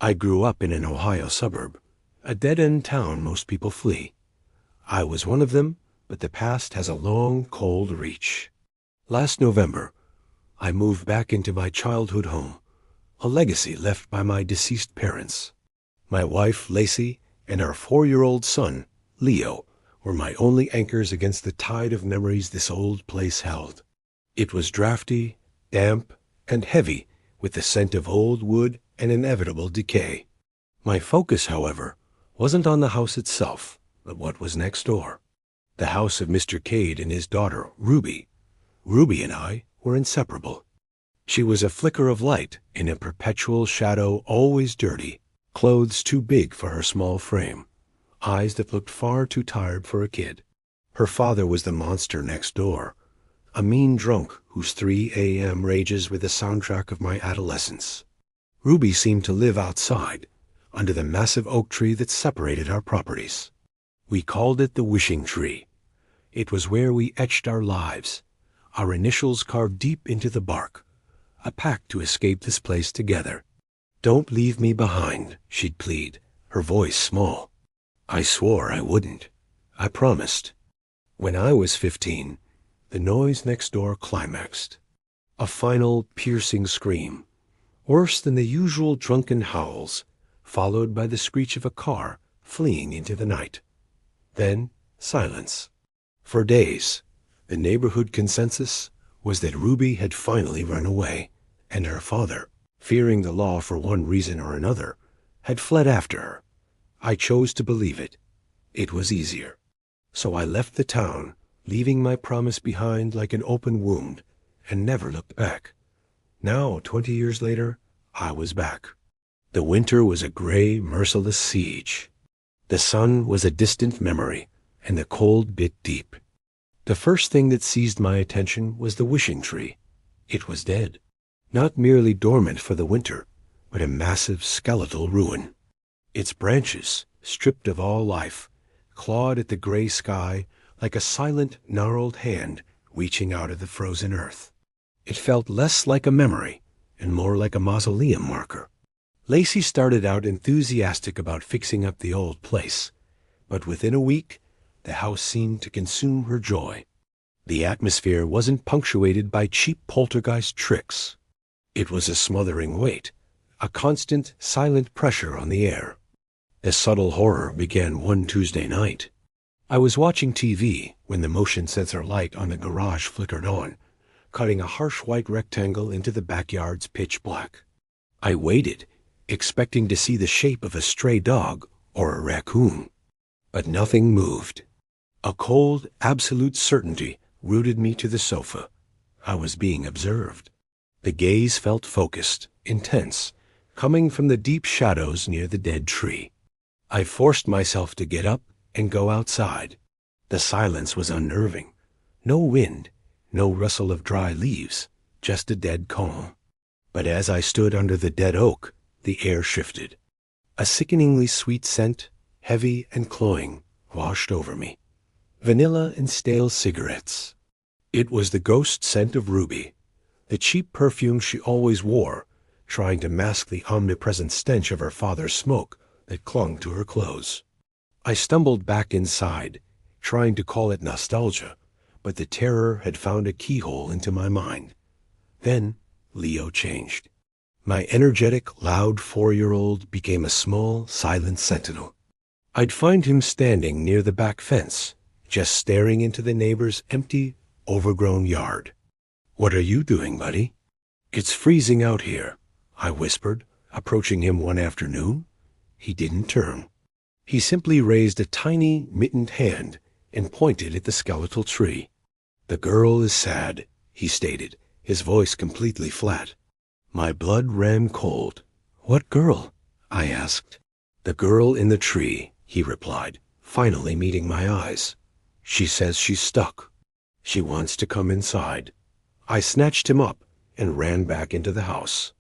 I grew up in an Ohio suburb, a dead-end town most people flee. I was one of them, but the past has a long, cold reach. Last November, I moved back into my childhood home, a legacy left by my deceased parents. My wife, Lacey, and our 4-year-old son, Leo, were my only anchors against the tide of memories this old place held. It was drafty, damp, and heavy with the scent of old wood and inevitable decay. My focus, however, wasn't on the house itself, but what was next door. The house of Mr. Cade and his daughter, Ruby. Ruby and I were inseparable. She was a flicker of light in a perpetual shadow, always dirty, clothes too big for her small frame, eyes that looked far too tired for a kid. Her father was the monster next door, a mean drunk whose 3 a.m. rages were the soundtrack of my adolescence. Ruby seemed to live outside, under the massive oak tree that separated our properties. We called it the wishing tree. It was where we etched our lives, our initials carved deep into the bark, a pact to escape this place together. "Don't leave me behind," she'd plead, her voice small. I swore I wouldn't. I promised. When I was 15, the noise next door climaxed. A final, piercing scream, worse than the usual drunken howls, followed by the screech of a car fleeing into the night. Then silence. For days, the neighborhood consensus was that Ruby had finally run away, and her father, fearing the law for one reason or another, had fled after her. I chose to believe it. It was easier. So I left the town, leaving my promise behind like an open wound, and never looked back. Now, 20 years later, I was back. The winter was a gray, merciless siege. The sun was a distant memory, and the cold bit deep. The first thing that seized my attention was the wishing tree. It was dead. Not merely dormant for the winter, but a massive skeletal ruin. Its branches, stripped of all life, clawed at the gray sky like a silent, gnarled hand reaching out of the frozen earth. It felt less like a memory and more like a mausoleum marker. Lacey started out enthusiastic about fixing up the old place, but within a week, the house seemed to consume her joy. The atmosphere wasn't punctuated by cheap poltergeist tricks. It was a smothering weight, a constant, silent pressure on the air. The subtle horror began one Tuesday night. I was watching TV when the motion sensor light on the garage flickered on, cutting a harsh white rectangle into the backyard's pitch black. I waited, expecting to see the shape of a stray dog or a raccoon. But nothing moved. A cold, absolute certainty rooted me to the sofa. I was being observed. The gaze felt focused, intense, coming from the deep shadows near the dead tree. I forced myself to get up and go outside. The silence was unnerving. No wind, no rustle of dry leaves, just a dead calm. But as I stood under the dead oak, the air shifted. A sickeningly sweet scent, heavy and cloying, washed over me. Vanilla and stale cigarettes. It was the ghost scent of Ruby, the cheap perfume she always wore, trying to mask the omnipresent stench of her father's smoke that clung to her clothes. I stumbled back inside, trying to call it nostalgia, but the terror had found a keyhole into my mind. Then Leo changed. My energetic, loud 4-year-old became a small, silent sentinel. I'd find him standing near the back fence, just staring into the neighbor's empty, overgrown yard. "What are you doing, buddy?" "It's freezing out here," I whispered, approaching him one afternoon. He didn't turn. He simply raised a tiny, mittened hand and pointed at the skeletal tree. "The girl is sad," he stated, his voice completely flat. My blood ran cold. "What girl?" I asked. "The girl in the tree," he replied, finally meeting my eyes. "She says she's stuck. She wants to come inside." I snatched him up and ran back into the house.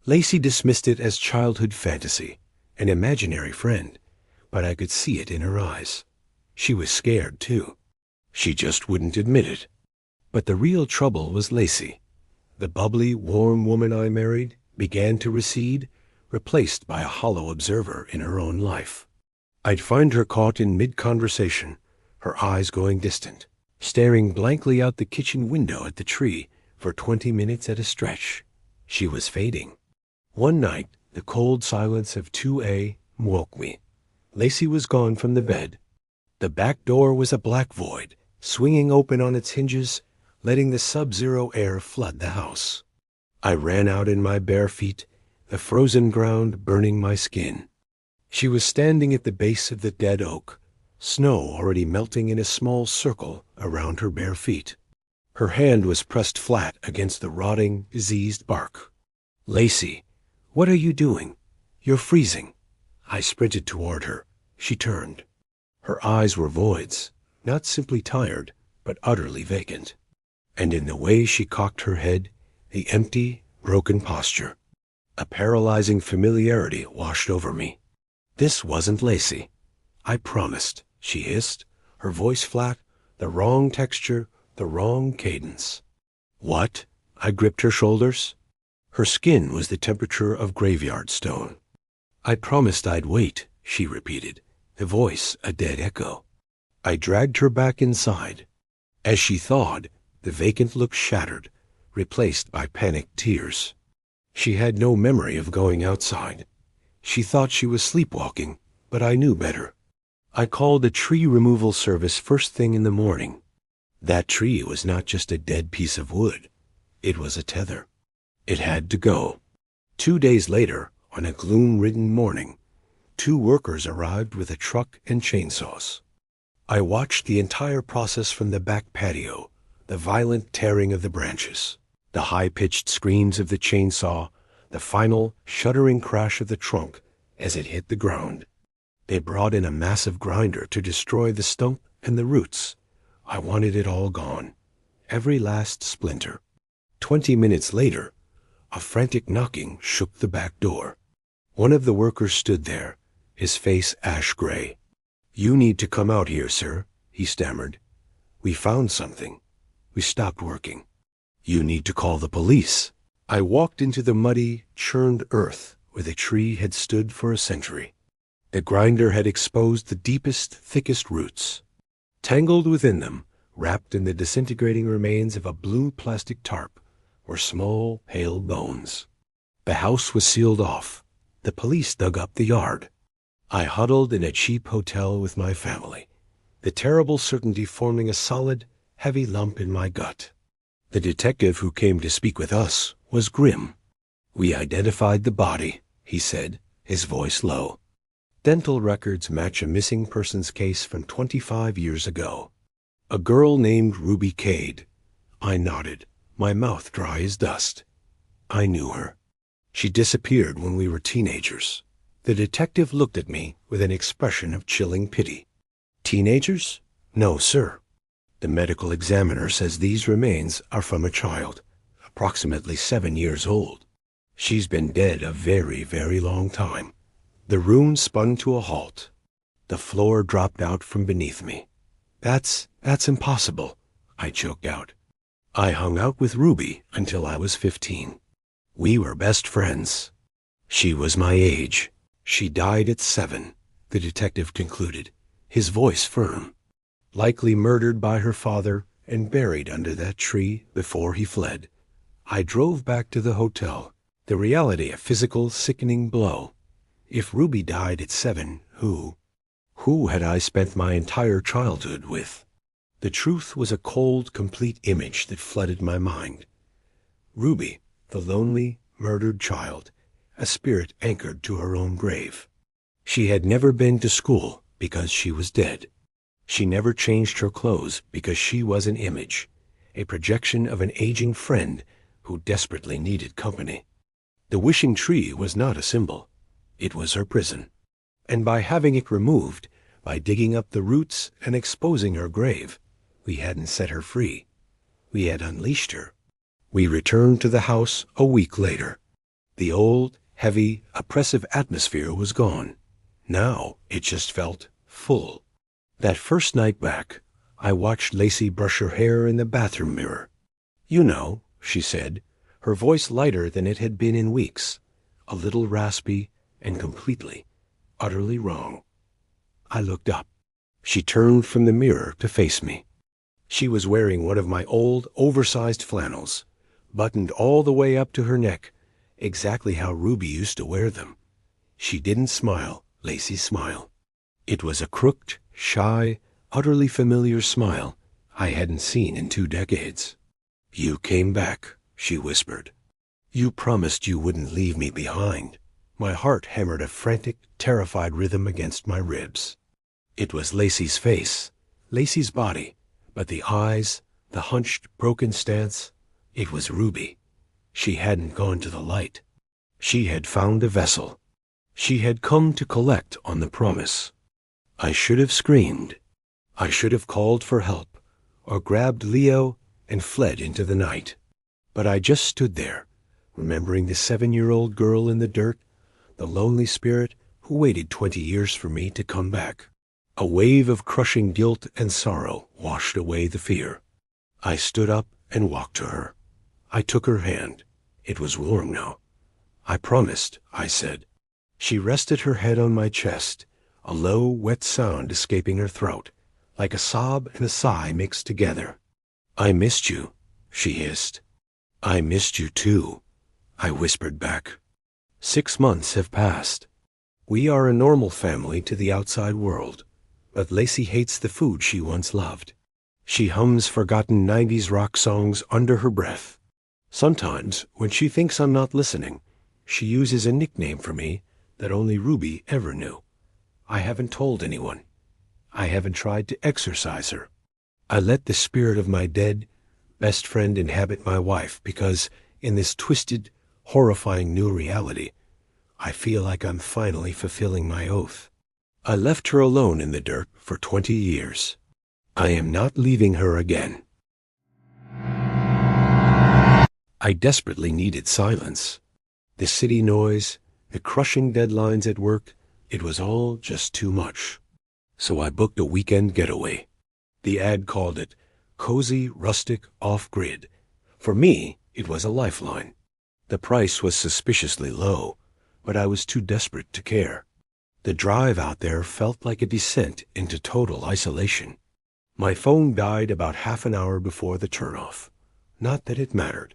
Lacey dismissed it as childhood fantasy, an imaginary friend, but I could see it in her eyes. She was scared, too. She just wouldn't admit it. But the real trouble was Lacey. The bubbly, warm woman I married began to recede, replaced by a hollow observer in her own life. I'd find her caught in mid-conversation, her eyes going distant, staring blankly out the kitchen window at the tree for 20 minutes at a stretch. She was fading. One night, the cold silence of 2A woke me. Lacey was gone from the bed. The back door was a black void, swinging open on its hinges, letting the sub-zero air flood the house. I ran out in my bare feet, the frozen ground burning my skin. She was standing at the base of the dead oak, snow already melting in a small circle around her bare feet. Her hand was pressed flat against the rotting, diseased bark. "Lacey, what are you doing? You're freezing." I sprinted toward her. She turned. Her eyes were voids, not simply tired, but utterly vacant. And in the way she cocked her head, the empty, broken posture. A paralyzing familiarity washed over me. This wasn't Lacey. "I promised," she hissed, her voice flat, the wrong texture, the wrong cadence. "What?" I gripped her shoulders. Her skin was the temperature of graveyard stone. "I promised I'd wait," she repeated, the voice a dead echo. I dragged her back inside. As she thawed, the vacant look shattered, replaced by panicked tears. She had no memory of going outside. She thought she was sleepwalking, but I knew better. I called a tree removal service first thing in the morning. That tree was not just a dead piece of wood. It was a tether. It had to go. 2 days later, on a gloom-ridden morning, 2 workers arrived with a truck and chainsaws. I watched the entire process from the back patio, the violent tearing of the branches, the high-pitched screams of the chainsaw, the final, shuddering crash of the trunk as it hit the ground. They brought in a massive grinder to destroy the stump and the roots. I wanted it all gone, every last splinter. 20 minutes later, a frantic knocking shook the back door. One of the workers stood there, his face ash-gray. "You need to come out here, sir," he stammered. "We found something. We stopped working. You need to call the police." I walked into the muddy, churned earth where the tree had stood for a century. The grinder had exposed the deepest, thickest roots. Tangled within them, wrapped in the disintegrating remains of a blue plastic tarp, were small, pale bones. The house was sealed off. The police dug up the yard. I huddled in a cheap hotel with my family, the terrible certainty forming a solid, heavy lump in my gut. The detective who came to speak with us was grim. "We identified the body," he said, his voice low. "Dental records match a missing persons case from 25 years ago. A girl named Ruby Cade." I nodded, my mouth dry as dust. I knew her. She disappeared when we were teenagers. The detective looked at me with an expression of chilling pity. "Teenagers? No, sir. The medical examiner says these remains are from a child, approximately 7 years old. She's been dead a very, very long time." The room spun to a halt. The floor dropped out from beneath me. That's impossible," I choked out. "I hung out with Ruby until I was 15. We were best friends. She was my age. She died at 7, the detective concluded, his voice firm. Likely murdered by her father and buried under that tree before he fled." I drove back to the hotel, the reality a physical, sickening blow. If Ruby died at 7, who had I spent my entire childhood with? The truth was a cold, complete image that flooded my mind. Ruby, the lonely, murdered child, a spirit anchored to her own grave. She had never been to school because she was dead. She never changed her clothes because she was an image, a projection of an aging friend who desperately needed company. The wishing tree was not a symbol. It was her prison. And by having it removed, by digging up the roots and exposing her grave, we hadn't set her free. We had unleashed her. We returned to the house a week later. The old, heavy, oppressive atmosphere was gone. Now it just felt full. That first night back, I watched Lacey brush her hair in the bathroom mirror. "You know," she said, her voice lighter than it had been in weeks, a little raspy, and completely, utterly wrong. I looked up. She turned from the mirror to face me. She was wearing one of my old, oversized flannels, buttoned all the way up to her neck, exactly how Ruby used to wear them. She didn't smile Lacey's smile. It was a crooked, shy, utterly familiar smile I hadn't seen in 2 decades. "You came back," she whispered. "You promised you wouldn't leave me behind." My heart hammered a frantic, terrified rhythm against my ribs. It was Lacey's face, Lacey's body, but the eyes, the hunched, broken stance, it was Ruby. She hadn't gone to the light. She had found a vessel. She had come to collect on the promise. I should have screamed. I should have called for help, or grabbed Leo and fled into the night. But I just stood there, remembering the 7-year-old girl in the dirt, the lonely spirit who waited 20 years for me to come back. A wave of crushing guilt and sorrow washed away the fear. I stood up and walked to her. I took her hand. It was warm now. "I promised," I said. She rested her head on my chest, a low, wet sound escaping her throat, like a sob and a sigh mixed together. "I missed you," she hissed. "I missed you too," I whispered back. 6 months have passed. We are a normal family to the outside world, but Lacey hates the food she once loved. She hums forgotten 90s rock songs under her breath. Sometimes, when she thinks I'm not listening, she uses a nickname for me that only Ruby ever knew. I haven't told anyone. I haven't tried to exorcise her. I let the spirit of my dead best friend inhabit my wife because, in this twisted, horrifying new reality, I feel like I'm finally fulfilling my oath. I left her alone in the dirt for 20 years. I am not leaving her again. I desperately needed silence. The city noise, the crushing deadlines at work, it was all just too much. So I booked a weekend getaway. The ad called it cozy, rustic, off-grid. For me, it was a lifeline. The price was suspiciously low, but I was too desperate to care. The drive out there felt like a descent into total isolation. My phone died about half an hour before the turnoff. Not that it mattered.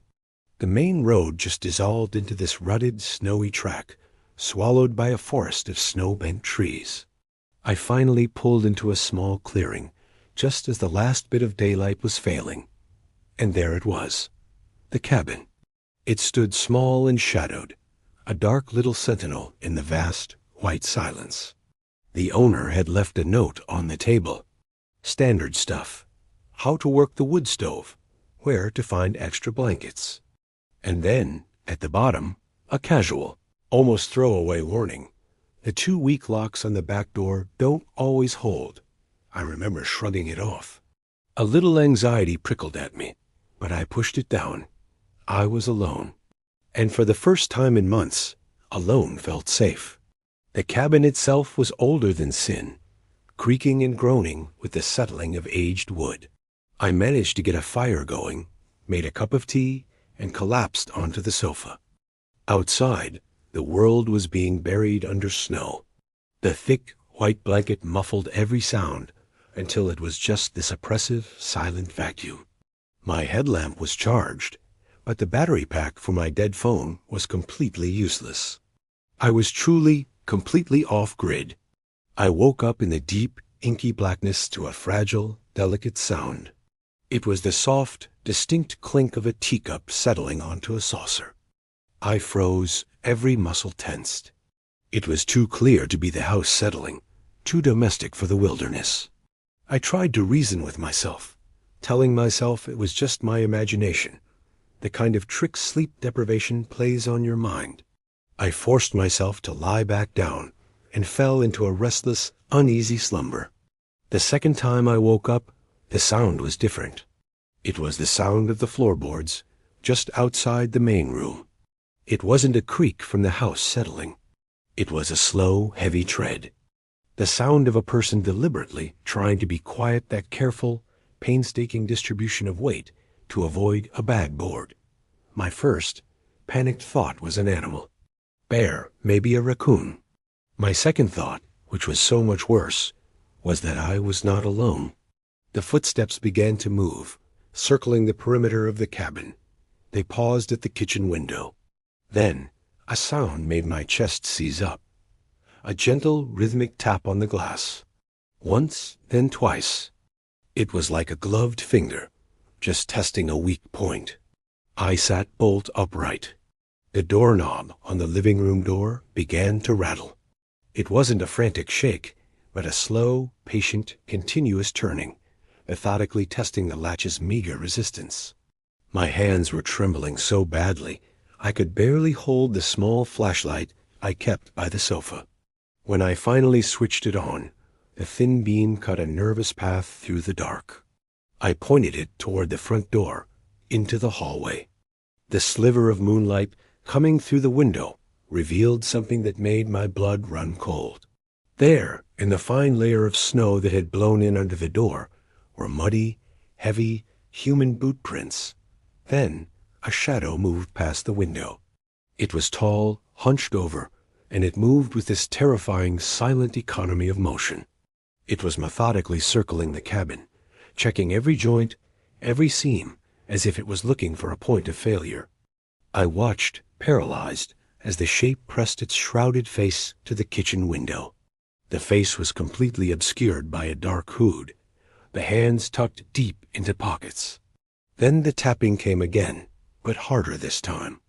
The main road just dissolved into this rutted, snowy track, swallowed by a forest of snow-bent trees. I finally pulled into a small clearing, just as the last bit of daylight was failing. And there it was, the cabin. It stood small and shadowed, a dark little sentinel in the vast, white silence. The owner had left a note on the table. Standard stuff. How to work the wood stove. Where to find extra blankets. And then, at the bottom, a casual, almost throwaway warning. The 2 weak locks on the back door don't always hold. I remember shrugging it off. A little anxiety prickled at me, but I pushed it down. I was alone. And for the first time in months, alone felt safe. The cabin itself was older than sin, creaking and groaning with the settling of aged wood. I managed to get a fire going, made a cup of tea, and collapsed onto the sofa. Outside, the world was being buried under snow. The thick, white blanket muffled every sound until it was just this oppressive, silent vacuum. My headlamp was charged, but the battery pack for my dead phone was completely useless. I was truly, completely off-grid. I woke up in the deep, inky blackness to a fragile, delicate sound. It was the soft, distinct clink of a teacup settling onto a saucer. I froze, every muscle tensed. It was too clear to be the house settling, too domestic for the wilderness. I tried to reason with myself, telling myself it was just my imagination, the kind of trick sleep deprivation plays on your mind. I forced myself to lie back down and fell into a restless, uneasy slumber. The second time I woke up, the sound was different. It was the sound of the floorboards, just outside the main room. It wasn't a creak from the house settling. It was a slow, heavy tread. The sound of a person deliberately trying to be quiet, that careful, painstaking distribution of weight to avoid a bad board. My first, panicked thought was an animal. Bear, maybe a raccoon. My second thought, which was so much worse, was that I was not alone. The footsteps began to move, circling the perimeter of the cabin. They paused at the kitchen window. Then a sound made my chest seize up. A gentle, rhythmic tap on the glass. Once, then twice. It was like a gloved finger, just testing a weak point. I sat bolt upright. The doorknob on the living room door began to rattle. It wasn't a frantic shake, but a slow, patient, continuous turning, methodically testing the latch's meager resistance. My hands were trembling so badly, I could barely hold the small flashlight I kept by the sofa. When I finally switched it on, the thin beam cut a nervous path through the dark. I pointed it toward the front door, into the hallway. The sliver of moonlight coming through the window revealed something that made my blood run cold. There, in the fine layer of snow that had blown in under the door, were muddy, heavy, human boot prints. Then a shadow moved past the window. It was tall, hunched over, and it moved with this terrifying, silent economy of motion. It was methodically circling the cabin, checking every joint, every seam, as if it was looking for a point of failure. I watched, paralyzed, as the shape pressed its shrouded face to the kitchen window. The face was completely obscured by a dark hood, the hands tucked deep into pockets. Then the tapping came again, but harder this time.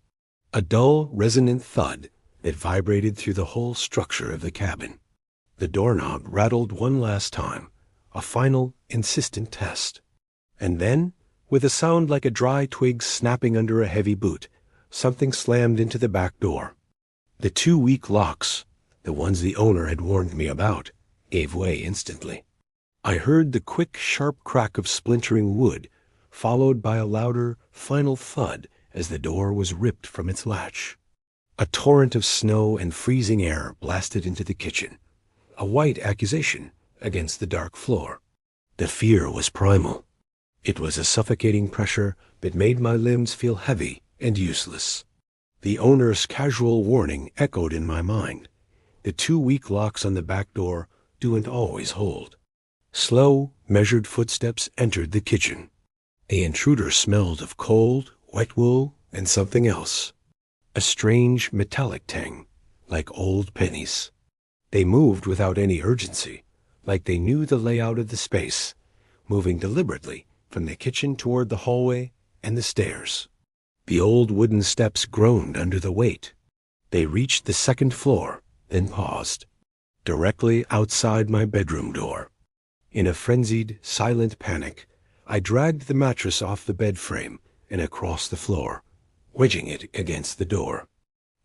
A dull, resonant thud that vibrated through the whole structure of the cabin. The doorknob rattled one last time, a final, insistent test. And then, with a sound like a dry twig snapping under a heavy boot, something slammed into the back door. The two weak locks, the ones the owner had warned me about, gave way instantly. I heard the quick, sharp crack of splintering wood, followed by a louder, final thud as the door was ripped from its latch. A torrent of snow and freezing air blasted into the kitchen, a white accusation against the dark floor. The fear was primal. It was a suffocating pressure that made my limbs feel heavy and useless. The owner's casual warning echoed in my mind. The two weak locks on the back door don't always hold. Slow, measured footsteps entered the kitchen. The intruder smelled of cold, wet wool, and something else. A strange, metallic tang, like old pennies. They moved without any urgency, like they knew the layout of the space, moving deliberately from the kitchen toward the hallway and the stairs. The old wooden steps groaned under the weight. They reached the second floor, then paused, directly outside my bedroom door. In a frenzied, silent panic, I dragged the mattress off the bed frame and across the floor, wedging it against the door.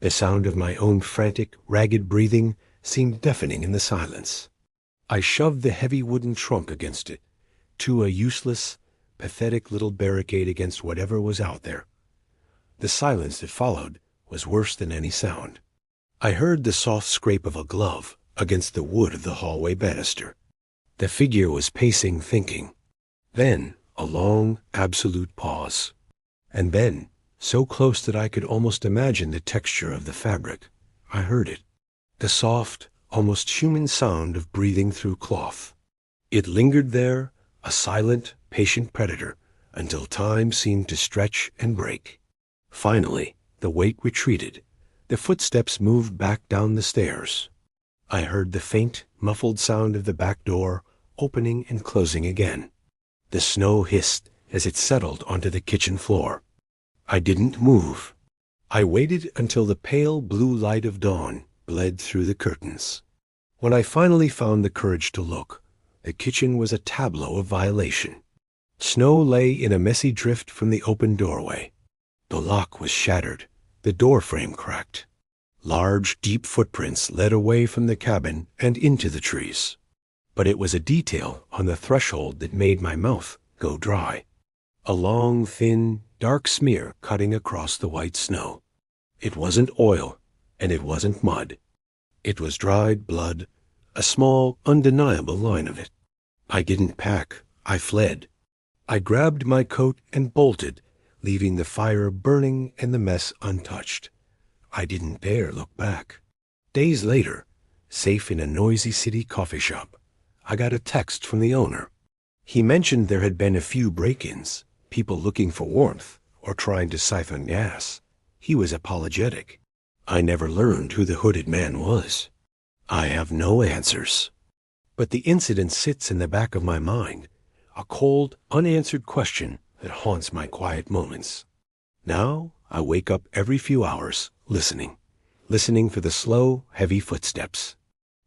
The sound of my own frantic, ragged breathing seemed deafening in the silence. I shoved the heavy wooden trunk against it, to a useless, pathetic little barricade against whatever was out there. The silence that followed was worse than any sound. I heard the soft scrape of a glove against the wood of the hallway banister. The figure was pacing, thinking. Then a long, absolute pause. And then, so close that I could almost imagine the texture of the fabric, I heard it. The soft, almost human sound of breathing through cloth. It lingered there, a silent, patient predator, until time seemed to stretch and break. Finally, the weight retreated. The footsteps moved back down the stairs. I heard the faint, muffled sound of the back door opening and closing again. The snow hissed as it settled onto the kitchen floor. I didn't move. I waited until the pale blue light of dawn bled through the curtains. When I finally found the courage to look, the kitchen was a tableau of violation. Snow lay in a messy drift from the open doorway. The lock was shattered, the door frame cracked. Large, deep footprints led away from the cabin and into the trees. But it was a detail on the threshold that made my mouth go dry. A long, thin, dark smear cutting across the white snow. It wasn't oil, and it wasn't mud. It was dried blood, a small, undeniable line of it. I didn't pack. I fled. I grabbed my coat and bolted, leaving the fire burning and the mess untouched. I didn't dare look back. Days later, safe in a noisy city coffee shop, I got a text from the owner. He mentioned there had been a few break-ins, people looking for warmth or trying to siphon gas. He was apologetic. I never learned who the hooded man was. I have no answers. But the incident sits in the back of my mind, a cold, unanswered question that haunts my quiet moments. Now I wake up every few hours, listening for the slow, heavy footsteps.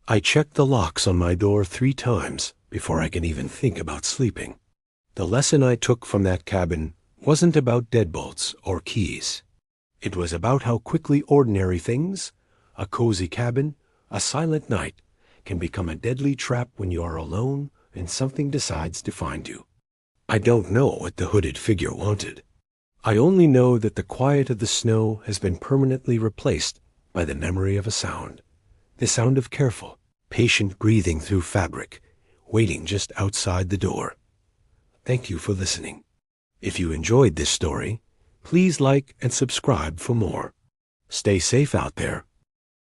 I check the locks on my door 3 times before I can even think about sleeping. The lesson I took from that cabin wasn't about deadbolts or keys. It was about how quickly ordinary things, a cozy cabin, a silent night, can become a deadly trap when you are alone and something decides to find you. I don't know what the hooded figure wanted. I only know that the quiet of the snow has been permanently replaced by the memory of a sound. The sound of careful, patient breathing through fabric, waiting just outside the door. Thank you for listening. If you enjoyed this story, please like and subscribe for more. Stay safe out there